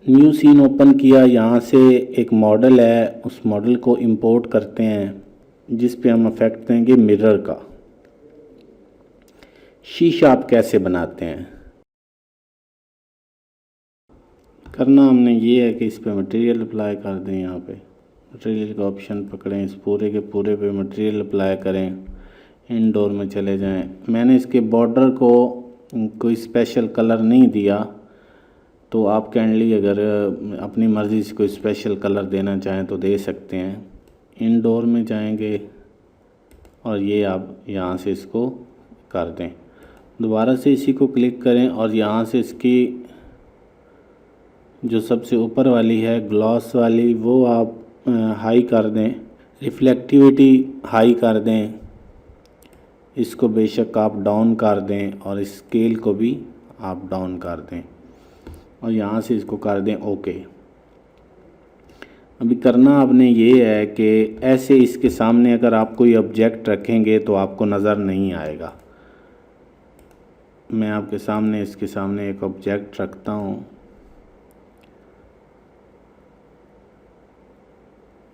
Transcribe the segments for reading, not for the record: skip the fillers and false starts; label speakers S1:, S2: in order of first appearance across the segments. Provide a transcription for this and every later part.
S1: New scene open किया, यहाँ से एक मॉडल है, उस मॉडल को इंपोर्ट करते हैं जिस पे हम इफेक्ट देंगे मिरर का। शीशा आप कैसे बनाते हैं, करना हमने ये है कि इस पे मटेरियल अप्लाई कर दें। यहाँ पे मटेरियल का ऑप्शन पकड़ें, इस पूरे के पूरे पे मटेरियल अप्लाई करें, इनडोर में चले जाएं। मैंने इसके बॉर्डर को कोई स्पेशल कलर नहीं दिया, तो आप कैंडली अगर अपनी मर्ज़ी से कोई स्पेशल कलर देना चाहें तो दे सकते हैं। इनडोर में जाएंगे और ये आप यहाँ से इसको कर दें। दोबारा से इसी को क्लिक करें और यहाँ से इसकी जो सबसे ऊपर वाली है ग्लॉस वाली वो आप हाई कर दें, रिफ्लेक्टिविटी हाई कर दें, इसको बेशक आप डाउन कर दें और स्केल को भी आप डाउन कर दें और यहाँ से इसको कर दें ओके। अभी करना आपने ये है कि ऐसे इसके सामने अगर आप कोई ऑब्जेक्ट रखेंगे तो आपको नज़र नहीं आएगा। मैं आपके सामने इसके सामने एक ऑब्जेक्ट रखता हूँ,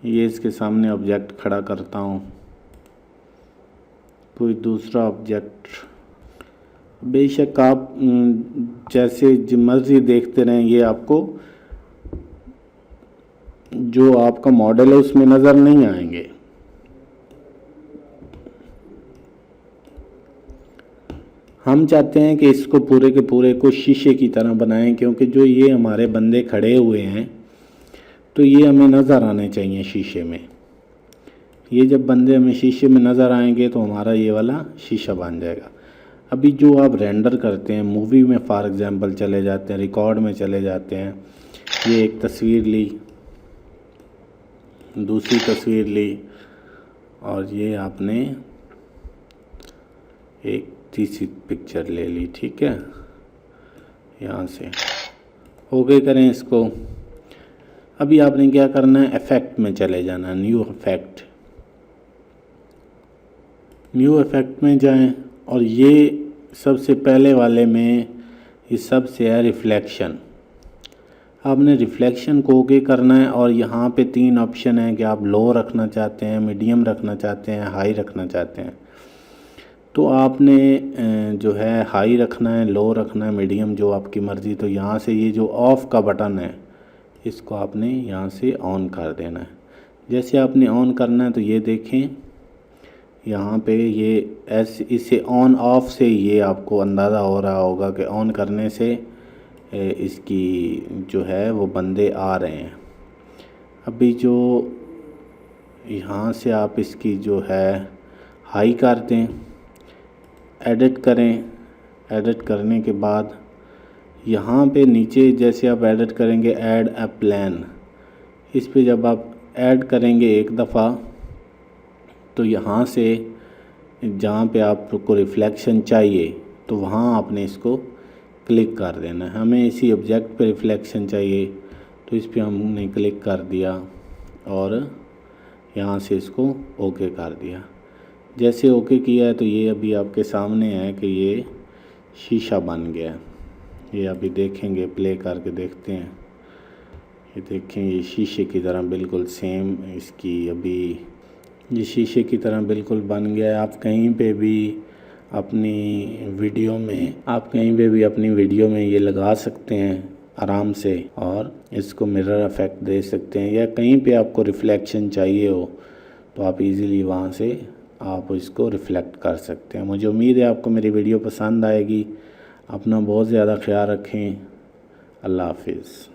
S1: ये इसके सामने ऑब्जेक्ट खड़ा करता हूँ, कोई दूसरा ऑब्जेक्ट। बेशक आप जैसे मर्ज़ी देखते रहें, ये आपको जो आपका मॉडल है उसमें नज़र नहीं आएंगे। हम चाहते हैं कि इसको पूरे के पूरे को शीशे की तरह बनाएं, क्योंकि जो ये हमारे बंदे खड़े हुए हैं तो ये हमें नज़र आने चाहिए शीशे में। ये जब बंदे हमें शीशे में नज़र आएंगे तो हमारा ये वाला शीशा बन जाएगा। अभी जो आप रेंडर करते हैं मूवी में, फॉर एग्ज़ाम्पल चले जाते हैं, रिकॉर्ड में चले जाते हैं, ये एक तस्वीर ली, दूसरी तस्वीर ली और ये आपने एक तीसरी पिक्चर ले ली, ठीक है। यहाँ से ओके करें इसको। अभी आपने क्या करना है, इफ़ेक्ट में चले जाना, न्यू इफ़ेक्ट। न्यू इफ़ेक्ट में जाएं और ये सबसे पहले वाले में ये सबसे है रिफ्लेक्शन। आपने रिफ्लेक्शन को ओके करना है और यहाँ पे 3 ऑप्शन हैं कि आप लो रखना चाहते हैं, मीडियम रखना चाहते हैं, हाई रखना चाहते हैं। तो आपने जो है हाई रखना है, लो रखना है, मीडियम, जो आपकी मर्ज़ी। तो यहाँ से ये जो ऑफ़ का बटन है इसको आपने यहाँ से ऑन कर देना है। जैसे आपने ऑन करना है तो ये देखें यहाँ पे ये ऐसे, इसे ऑन ऑफ से ये आपको अंदाज़ा हो रहा होगा कि ऑन करने से इसकी जो है वो बंदे आ रहे हैं। अभी जो यहाँ से आप इसकी जो है हाई कर दें, एडिट करें। एडिट करने के बाद यहाँ पे नीचे जैसे आप एडिट करेंगे ऐड अ प्लान, इस पे जब आप ऐड करेंगे एक दफ़ा तो यहाँ से जहाँ पे आपको रिफ्लेक्शन चाहिए तो वहाँ आपने इसको क्लिक कर देना है। हमें इसी ऑब्जेक्ट पे रिफ्लेक्शन चाहिए तो इस पे हमने क्लिक कर दिया और यहाँ से इसको ओके कर दिया। जैसे ओके किया है तो ये अभी आपके सामने है कि ये शीशा बन गया है। ये अभी देखेंगे, प्ले करके देखते हैं। ये देखें, ये शीशे की तरह बिल्कुल सेम इसकी अभी ये शीशे की तरह बिल्कुल बन गया है। आप कहीं पे भी अपनी वीडियो में ये लगा सकते हैं आराम से और इसको मिरर इफ़ेक्ट दे सकते हैं, या कहीं पे आपको रिफ्लेक्शन चाहिए हो तो आप इजीली वहाँ से आप इसको रिफ़्लेक्ट कर सकते हैं। मुझे उम्मीद है आपको मेरी वीडियो पसंद आएगी। अपना बहुत ज़्यादा ख्याल रखें। अल्लाह हाफिज़।